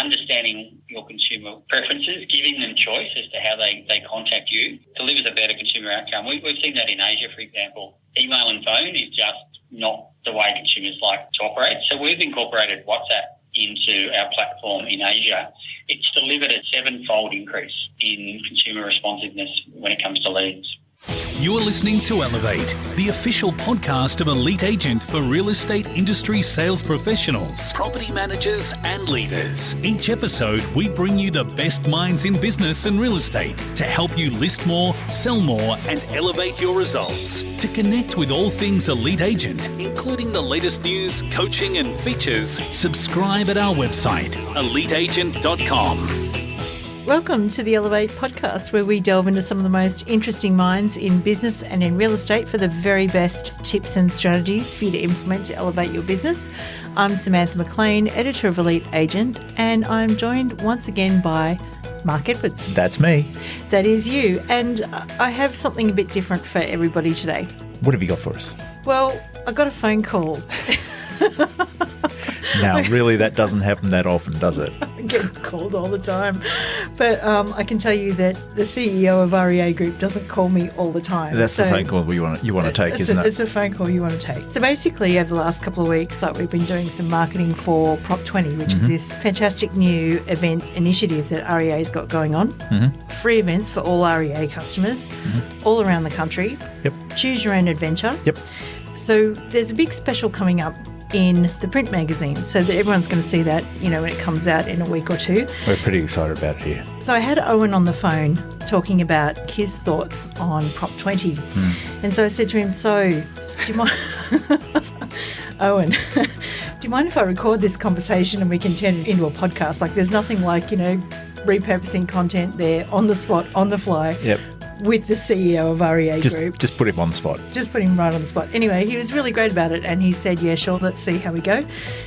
understanding your consumer preferences, giving them choice as to how they contact you, delivers a better consumer outcome. We've seen that in Asia, for example. Email and phone is just not the way consumers like to operate. So we've incorporated WhatsApp into our platform in Asia. It's delivered a 7-fold increase in consumer responsiveness when it comes to leads. You're listening to Elevate, the official podcast of Elite Agent for real estate industry sales professionals, property managers and leaders. Each episode, we bring you the best minds in business and real estate to help you list more, sell more and elevate your results. To connect with all things Elite Agent, including the latest news, coaching and features, subscribe at our website, eliteagent.com. Welcome to the Elevate podcast, where we delve into some of the most interesting minds in business and in real estate for the very best tips and strategies for you to implement to elevate your business. I'm Samantha McLean, editor of Elite Agent, and I'm joined once again by Mark Edwards. That's me. That is you. And I have something a bit different for everybody today. What have you got for us? Well, I got a phone call. Now, really, that doesn't happen that often, does it? I get called all the time. But I can tell you that the CEO of REA Group doesn't call me all the time. That's the phone call you want to take, isn't it? It's a phone call you want to take. So basically, over the last couple of weeks, we've been doing some marketing for Prop 20, which is this fantastic new event initiative that REA's got going on. Free events for all REA customers all around the country. Yep. Choose your own adventure. Yep. So there's a big special coming up in the print magazine, so that everyone's going to see that, when it comes out in a week or two. We're pretty excited about it here. So I had Owen on the phone talking about his thoughts on Prop 20. And so I said to him, so do you mind, Owen, do you mind if I record this conversation and we can turn it into a podcast? Like, there's nothing like, repurposing content there on the spot, on the fly. Yep. With the CEO of REA Group. Just put him on the spot. Just put him right on the spot. Anyway, he was really great about it, and he said, yeah, sure, let's see how we go.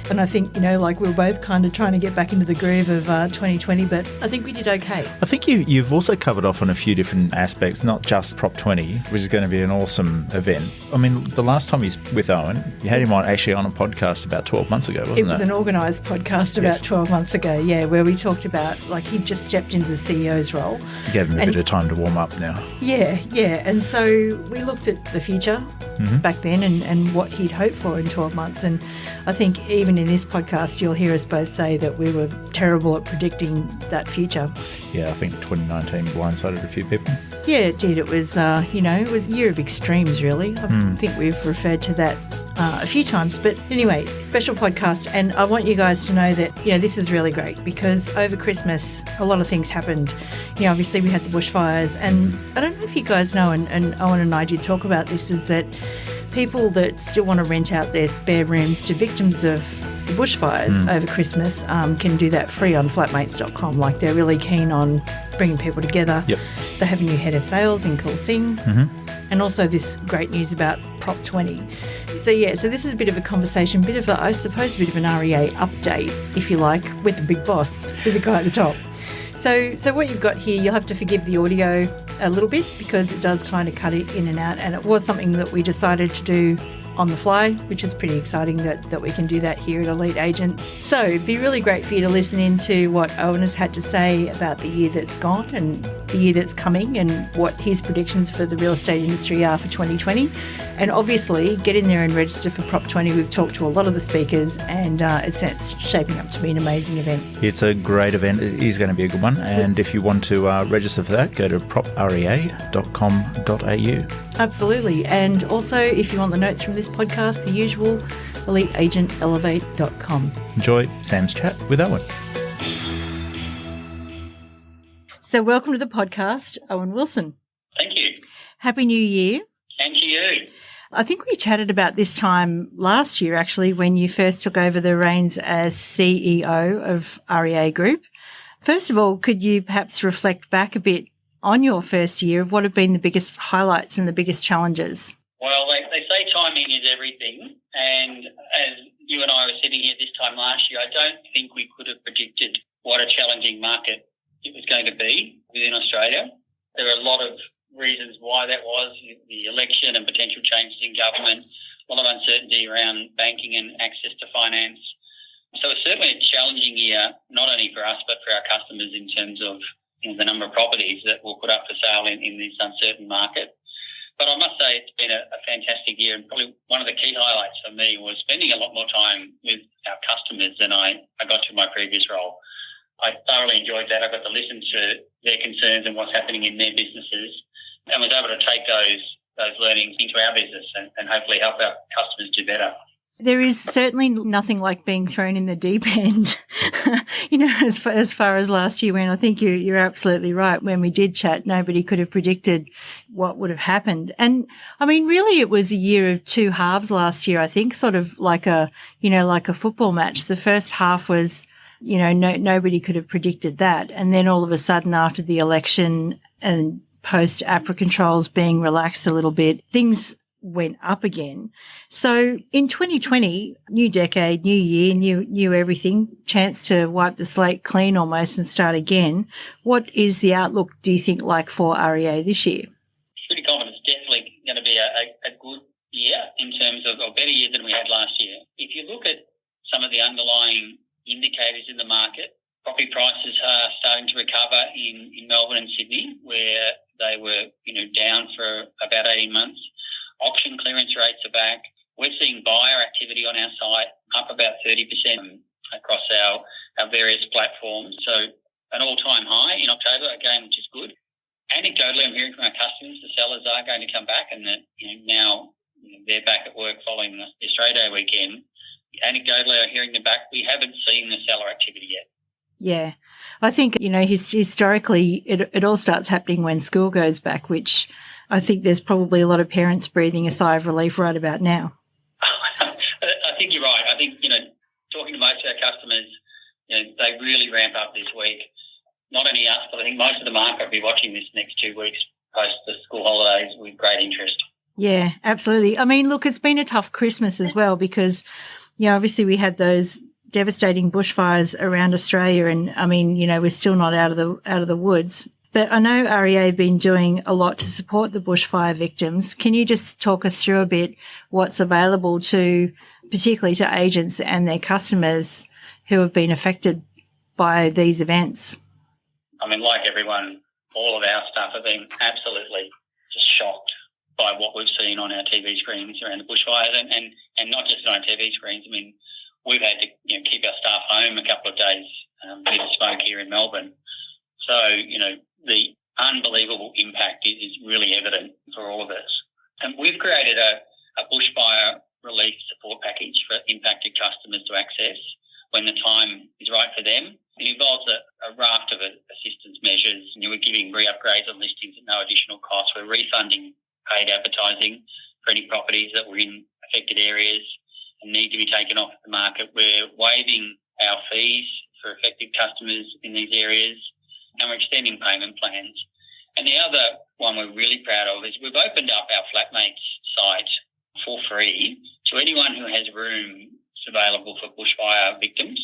And I think, we were both kind of trying to get back into the groove of 2020, but I think we did okay. I think you've also covered off on a few different aspects, not just Prop 20, which is going to be an awesome event. I mean, the last time he's with Owen, you had him on a podcast about 12 months ago, wasn't it? It was an organised podcast about 12 months ago, yeah, where we talked about, he just stepped into the CEO's role. You gave him a bit of time to warm up now. Yeah. And so we looked at the future back then and what he'd hoped for in 12 months. And I think even in this podcast, you'll hear us both say that we were terrible at predicting that future. Yeah, I think 2019 blindsided a few people. Yeah, it did. It was, it was a year of extremes, really. I think we've referred to that a few times. But anyway, special podcast. And I want you guys to know that, this is really great because over Christmas, a lot of things happened. Obviously we had the bushfires. And I don't know if you guys know, and Owen and I did talk about this, is that people that still want to rent out their spare rooms to victims of the bushfires over Christmas can do that free on flatmates.com. Like, they're really keen on bringing people together. Yep. They have a new head of sales in Cool Singh. And also this great news about Prop 20. So this is a bit of a conversation, I suppose a bit of an REA update, if you like, with the big boss, with the guy at the top. So what you've got here, you'll have to forgive the audio a little bit because it does kind of cut it in and out, and it was something that we decided to do on the fly, which is pretty exciting that we can do that here at Elite Agent. So it'd be really great for you to listen into what Owen has had to say about the year that's gone and the year that's coming and what his predictions for the real estate industry are for 2020. And obviously, get in there and register for Prop 20. We've talked to a lot of the speakers and it's shaping up to be an amazing event. It's a great event. It is going to be a good one. And if you want to register for that, go to proprea.com.au. Absolutely. And also, if you want the notes from this podcast, the usual, eliteagentelevate.com. Enjoy Sam's chat with Owen. So welcome to the podcast, Owen Wilson. Thank you. Happy New Year. And to you. I think we chatted about this time last year, actually, when you first took over the reins as CEO of REA Group. First of all, could you perhaps reflect back a bit on your first year of what have been the biggest highlights and the biggest challenges? Well, they say timing is everything. And as you and I were sitting here this time last year, I don't think we could have predicted what a challenging market it was going to be within Australia. There are a lot of reasons why that was, the election and potential changes in government, a lot of uncertainty around banking and access to finance. So it's certainly a challenging year, not only for us but for our customers in terms of the number of properties that we'll put up for sale in this uncertain market. But I must say it's been a fantastic year, and probably one of the key highlights for me was spending a lot more time with our customers than I got to in my previous role. I thoroughly enjoyed that. I got to listen to their concerns and what's happening in their businesses, and was able to take those learnings into our business and hopefully help our customers do better. There is certainly nothing like being thrown in the deep end, as far as last year went. I think you're absolutely right. When we did chat, nobody could have predicted what would have happened. And, I mean, really it was a year of two halves last year, I think, sort of like a football match. The first half was, nobody could have predicted that. And then all of a sudden after the election and post APRA controls being relaxed a little bit, things went up again. So in 2020, new decade, new year, new everything, chance to wipe the slate clean almost and start again. What is the outlook, do you think, like for REA this year? Pretty confident it's definitely going to be a good year in terms of a better year than we had last year. If you look at some of the underlying indicators in the market, property prices are starting to recover in Melbourne and Sydney, where they were down for about 18 months. Auction clearance rates are back. We're seeing buyer activity on our site up about 30% across our various platforms. So an all-time high in October, again, which is good. Anecdotally, I'm hearing from our customers the sellers are going to come back, and that now they're back at work following the Australia Day weekend. Anecdotally, I'm hearing them back. We haven't seen the seller activity yet. Yeah. I think, historically it all starts happening when school goes back, which I think there's probably a lot of parents breathing a sigh of relief right about now. I think you're right. I think, talking to most of our customers, they really ramp up this week. Not only us, but I think most of the market will be watching this next 2 weeks post the school holidays with great interest. Yeah, absolutely. I mean, look, it's been a tough Christmas as well because, obviously we had those devastating bushfires around Australia, and I mean, we're still not out of the woods. But I know REA have been doing a lot to support the bushfire victims. Can you just talk us through a bit what's available particularly to agents and their customers who have been affected by these events? I mean, like everyone, all of our staff have been absolutely just shocked by what we've seen on our TV screens around the bushfires, and not just on our TV screens. I mean, we've had to keep our staff home a couple of days due to smoke here in Melbourne. So, the unbelievable impact is really evident for all of us. And we've created a bushfire relief support package for impacted customers to access when the time is right for them. It involves a raft of assistance measures. We're giving re-upgrades on listings at no additional cost. We're refunding paid advertising for any properties that were in affected areas and need to be taken off the market. We're waiving our fees for affected customers in these areas, and we're extending payment plans. And the other one we're really proud of is we've opened up our Flatmates site for free to anyone who has rooms available for bushfire victims.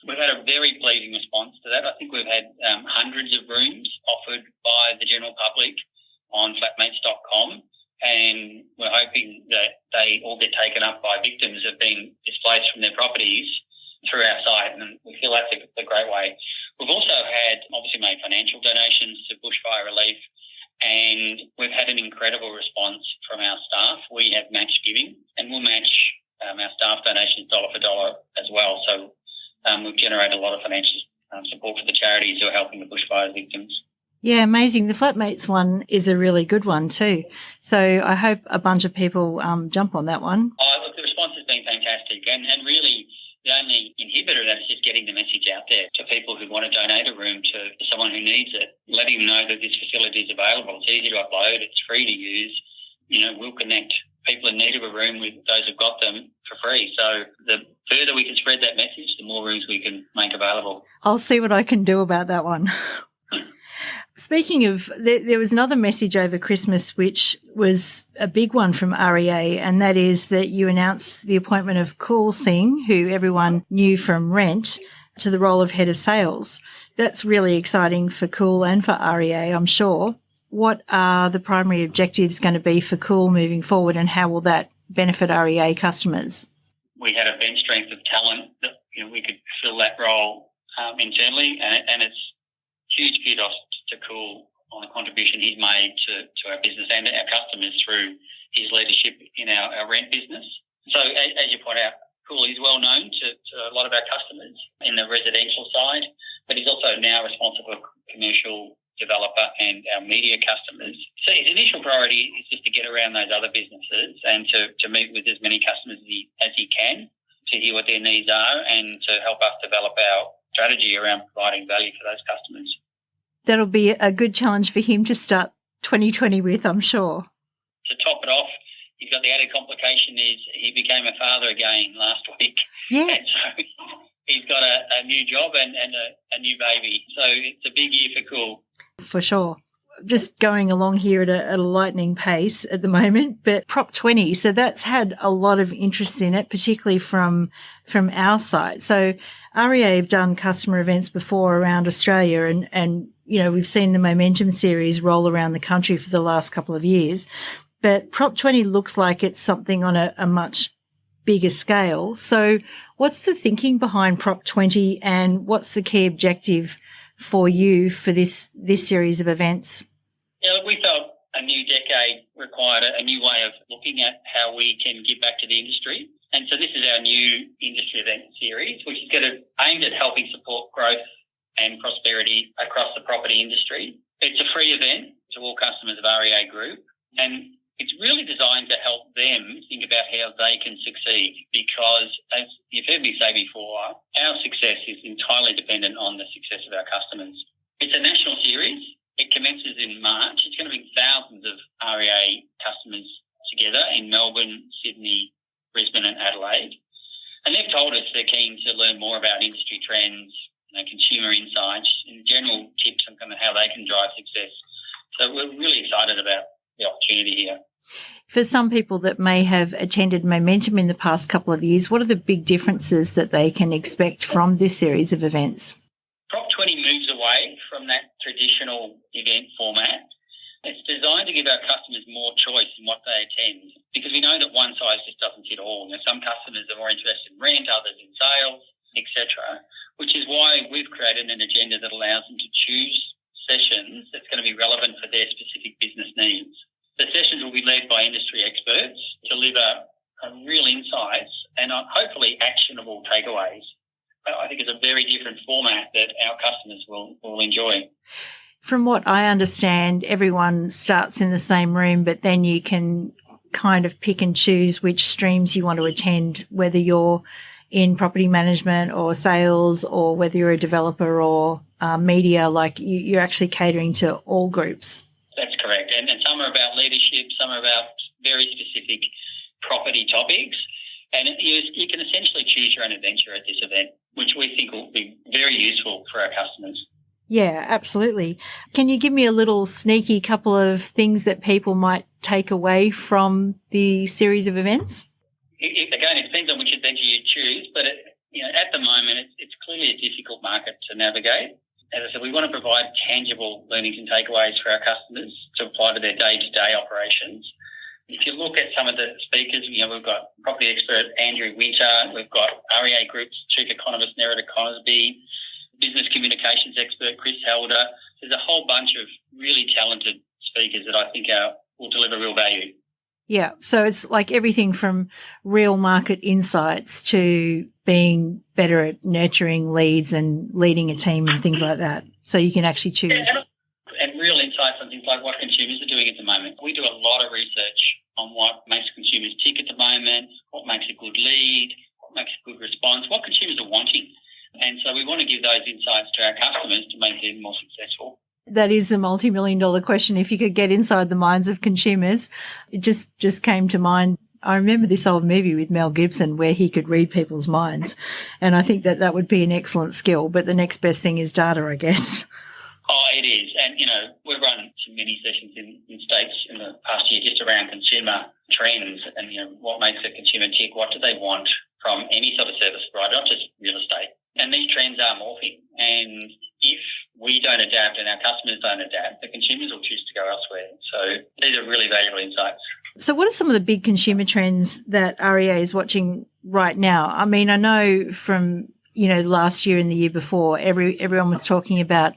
We've had a very pleasing response to that. I think we've had hundreds of rooms offered by the general public on flatmates.com, and we're hoping that they all get taken up by victims who have been displaced from their properties through our site, and we feel that's a great way. We've also obviously made financial donations to bushfire relief, and we've had an incredible response from our staff. We have match giving, and we'll match our staff donations dollar for dollar as well. So we've generated a lot of financial support for the charities who are helping the bushfire victims. Yeah, amazing. The Flatmates one is a really good one too. So I hope a bunch of people jump on that one. Look, the response has been fantastic, and really the only inhibitor of that is just getting the message out there to people who want to donate a room to someone who needs it, letting them know that this facility is available. It's easy to upload, it's free to use. We'll connect people in need of a room with those who've got them for free. So the further we can spread that message, the more rooms we can make available. I'll see what I can do about that one. Speaking of, there was another message over Christmas which was a big one from REA, and that is that you announced the appointment of Kool Singh, who everyone knew from Rent, to the role of Head of Sales. That's really exciting for Kool and for REA, I'm sure. What are the primary objectives going to be for Kool moving forward, and how will that benefit REA customers? We had a bench strength of talent that we could fill that role internally, and it's huge kudos to Cool on the contribution he's made to our business and our customers through his leadership in our rent business. So as you point out, Cool is well known to a lot of our customers in the residential side, but he's also now responsible for commercial developer and our media customers. So his initial priority is just to get around those other businesses and to meet with as many customers as he can, to hear what their needs are and to help us develop our strategy around providing value for those customers. That'll be a good challenge for him to start 2020 with, I'm sure. To top it off, he's got the added complication is he became a father again last week. Yeah. And so he's got a new job and a new baby. So it's a big year for Cool. For sure. Just going along here at a lightning pace at the moment, but Prop 20, so that's had a lot of interest in it, particularly from our side. So REA have done customer events before around Australia and you know, we've seen the Momentum series roll around the country for the last couple of years. But Prop 20 looks like it's something on a much bigger scale. So what's the thinking behind Prop 20 and what's the key objective for you for this series of events? Yeah, look, we felt a new decade required a new way of looking at how we can give back to the industry. And so this is our new industry event series, which is aimed at helping support growth and prosperity across the property industry. It's a free event to all customers of REA Group, and it's really designed to help them think about how they can succeed because, as you've heard me say before, our success is entirely dependent on the success of our customers. It's a national series. It commences in March. It's going to bring thousands of REA customers together in Melbourne, Sydney, Brisbane and Adelaide. And they've told us they're keen to learn more about industry trends, consumer insights, and general tips on kind of how they can drive success. So we're really excited about the opportunity here. For some people that may have attended Momentum in the past couple of years, what are the big differences that they can expect from this series of events? Prop 20 moves away from that traditional event format. It's designed to give our customers more choice in what they attend because we know that one size just doesn't fit all. Now, some customers are more interested in rent, others in sales, etc., which is why we've created an agenda that allows them to choose sessions that's going to be relevant for their specific business needs. The sessions will be led by industry experts, deliver real insights and hopefully actionable takeaways. I think it's a very different format that our customers will enjoy. From what I understand, everyone starts in the same room, but then you can kind of pick and choose which streams you want to attend, whether you're in property management or sales or whether you're a developer or media, like you're actually catering to all groups. That's correct. And some are about leadership, some are about very specific property topics. And you can essentially choose your own adventure at this event, which we think will be very useful for our customers. Yeah, absolutely. Can you give me a little sneaky couple of things that people might take away from the series of events? Again, it depends on which adventure you choose, but at the moment, it's clearly a difficult market to navigate. As I said, we want to provide tangible learnings and takeaways for our customers to apply to their day-to-day operations. If you look at some of the speakers, we've got property expert Andrew Winter, we've got REA Group's Chief Economist Nerida Conisby, business communications expert Chris Helder. There's a whole bunch of really talented speakers that I think will deliver real value. Yeah, so it's like everything from real market insights to being better at nurturing leads and leading a team and things like that. So you can actually choose. And real insights on things like what consumers are doing at the moment. We do a lot of research on what makes consumers tick at the moment, what makes a good lead, what makes a good response, what consumers are wanting. And so we want to give those insights to our customers to make them more successful. That is the multi-million-dollar question. If you could get inside the minds of consumers, it just came to mind. I remember this old movie with Mel Gibson where he could read people's minds. And I think that would be an excellent skill. But the next best thing is data, I guess. Oh, it is. And, we've run some mini sessions in states in the past year just around consumer trends and, what makes a consumer tick, what do they want from any sort of service provider, not just real estate. And these trends are morphing. And if we don't adapt and our customers don't adapt, the consumers will choose to go elsewhere. So these are really valuable insights. So what are some of the big consumer trends that REA is watching right now? I mean, I know from last year and the year before, everyone was talking about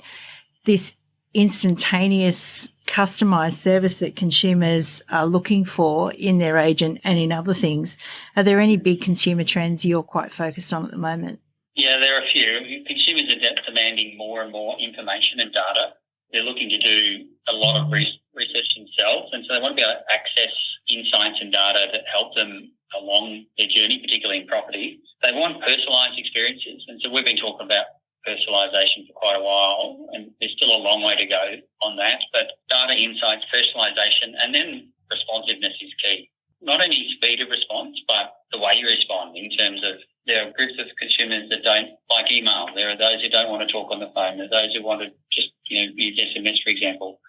this instantaneous customized service that consumers are looking for in their agent and in other things. Are there any big consumer trends you're quite focused on at the moment? Yeah, there are a few. Consumers are demanding more and more information and data. They're looking to do a lot of research themselves, and so they want to be able to access insights and data that help them along their journey, particularly in property. They want personalised experiences, and so we've been talking about personalisation for quite a while, and there's still a long way to go on that. But data insights, personalisation, and then responsiveness is key. Not only speed of response, but the way you respond in terms of there are groups of consumers that don't like email. There are those who don't want to talk on the phone. There are those who want to just use SMS, for example.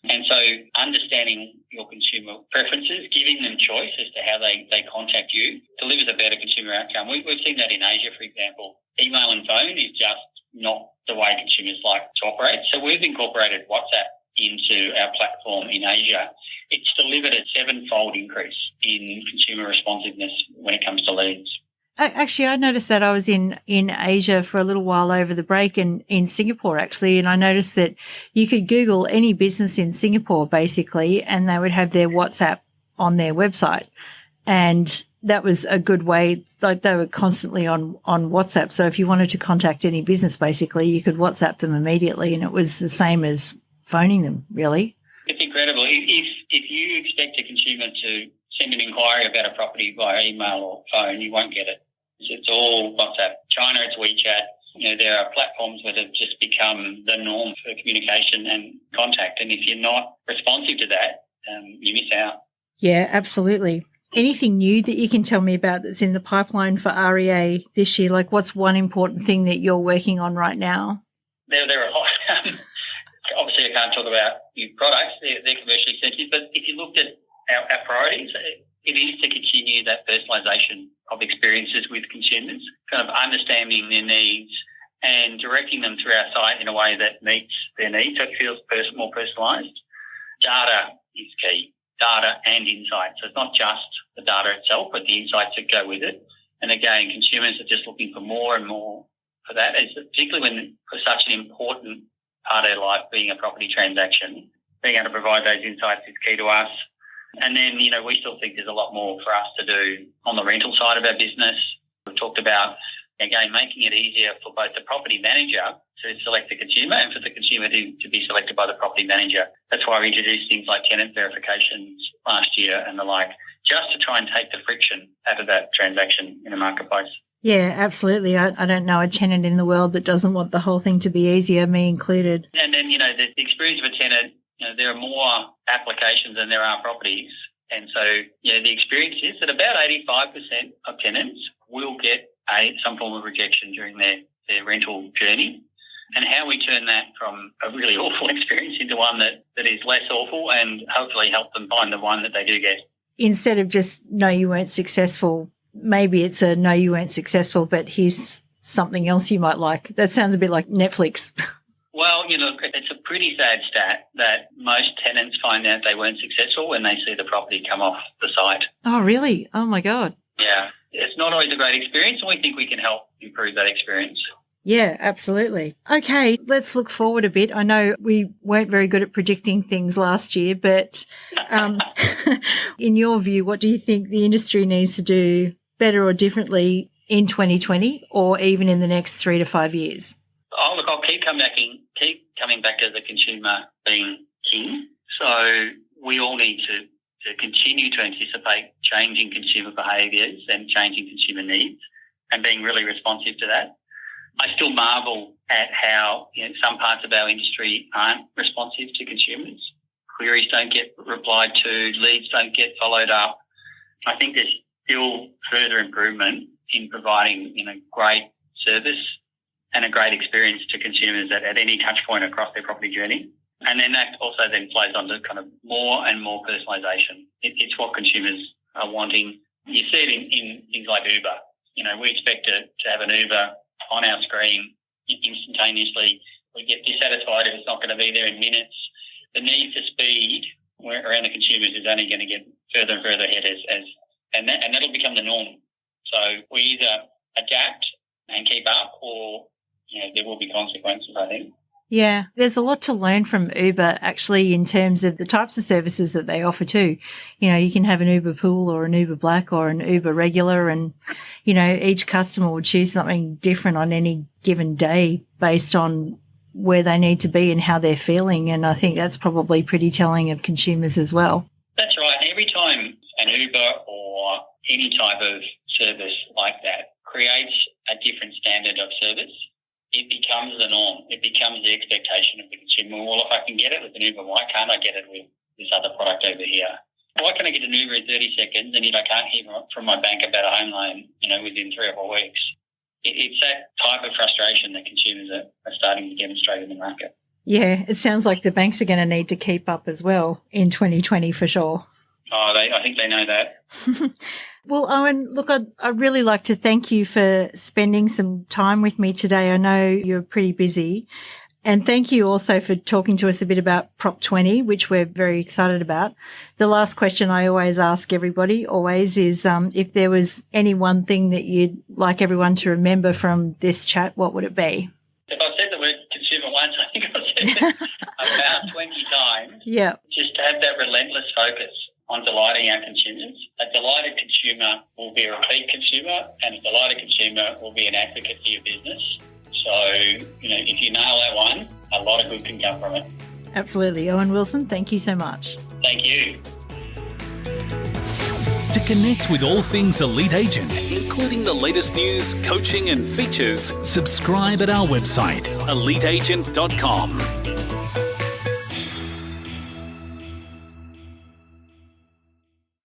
And so understanding your consumer preferences, giving them choice as to how they contact you, delivers a better consumer outcome. We've seen that in Asia, for example. Email and phone is just not the way consumers like to operate. So we've incorporated WhatsApp into our platform in Asia. It's delivered a 7-fold increase in consumer responsiveness when it comes to leads. Actually, I noticed that I was in Asia for a little while over the break and in Singapore, actually, and I noticed that you could Google any business in Singapore, basically, and they would have their WhatsApp on their website. And that was a good way, like they were constantly on WhatsApp. So if you wanted to contact any business, basically, you could WhatsApp them immediately, and it was the same as phoning them, really. It's incredible. If you expect a consumer to send an inquiry about a property via email or phone, you won't get it. It's all WhatsApp. China, it's WeChat. There are platforms that have just become the norm for communication and contact. And if you're not responsive to that, you miss out. Yeah, absolutely. Anything new that you can tell me about that's in the pipeline for REA this year? Like, what's one important thing that you're working on right now? There are a lot. Obviously, I can't talk about new products. They're commercially sensitive. But if you looked at our priorities, it is to continue that personalisation of experiences with consumers, kind of understanding their needs and directing them through our site in a way that meets their needs, so it feels more personalised. Data is key, data and insights. So it's not just the data itself, but the insights that go with it. And again, consumers are just looking for more and more for that, particularly when for such an important part of their life being a property transaction. Being able to provide those insights is key to us. And then, we still think there's a lot more for us to do on the rental side of our business. We've talked about, again, making it easier for both the property manager to select the consumer and for the consumer to be selected by the property manager. That's why we introduced things like tenant verifications last year and the like, just to try and take the friction out of that transaction in a marketplace. Yeah, absolutely. I don't know a tenant in the world that doesn't want the whole thing to be easier, me included. And then, the experience of a tenant, there are more applications than there are properties. And so, the experience is that about 85% of tenants will get some form of rejection during their rental journey. And how we turn that from a really awful experience into one that is less awful and hopefully help them find the one that they do get. Instead of just, no, you weren't successful, maybe it's a no, you weren't successful, but here's something else you might like. That sounds a bit like Netflix. Well, it's a pretty sad stat that most tenants find out they weren't successful when they see the property come off the site. Oh, really? Oh, my God. Yeah. It's not always a great experience, and we think we can help improve that experience. Yeah, absolutely. Okay, let's look forward a bit. I know we weren't very good at predicting things last year, but in your view, what do you think the industry needs to do better or differently in 2020 or even in the next 3 to 5 years? Oh, look, I'll keep coming back as a consumer being king. So we all need to continue to anticipate changing consumer behaviours and changing consumer needs and being really responsive to that. I still marvel at how some parts of our industry aren't responsive to consumers. Queries don't get replied to, leads don't get followed up. I think there's still further improvement in providing great service and a great experience to consumers at any touch point across their property journey. And then that also then flows on to kind of more and more personalisation. It's what consumers are wanting. You see it in things like Uber. We expect to have an Uber on our screen instantaneously. We get dissatisfied if it's not going to be there in minutes. The need for speed around the consumers is only going to get further and further ahead and that'll become the norm. So we either adapt and keep up, or there will be consequences, I think. Yeah, there's a lot to learn from Uber actually in terms of the types of services that they offer too. You can have an Uber Pool or an Uber Black or an Uber Regular, and, each customer will choose something different on any given day based on where they need to be and how they're feeling. And I think that's probably pretty telling of consumers as well. That's right. Every time an Uber or any type of service like that creates a different standard of service, it becomes the norm. It becomes the expectation of the consumer. Well, if I can get it with an Uber, why can't I get it with this other product over here? Why can I get an Uber in 30 seconds and yet I can't hear from my bank about a home loan, within 3 or 4 weeks? It's that type of frustration that consumers are starting to demonstrate in the market. Yeah, it sounds like the banks are going to need to keep up as well in 2020 for sure. Oh, I think they know that. Well, Owen, look, I'd really like to thank you for spending some time with me today. I know you're pretty busy. And thank you also for talking to us a bit about Prop 20, which we're very excited about. The last question I always ask everybody is if there was any one thing that you'd like everyone to remember from this chat, what would it be? If I've said the word consumer once, I think I've said it about 20 times. Yeah. Just to have that relentless focus on delighting our consumers. A delighted consumer will be a repeat consumer, and a delighted consumer will be an advocate for your business. So, if you nail that one, a lot of good can come from it. Absolutely. Owen Wilson, thank you so much. Thank you. To connect with all things Elite Agent, including the latest news, coaching and features, subscribe at our website, eliteagent.com.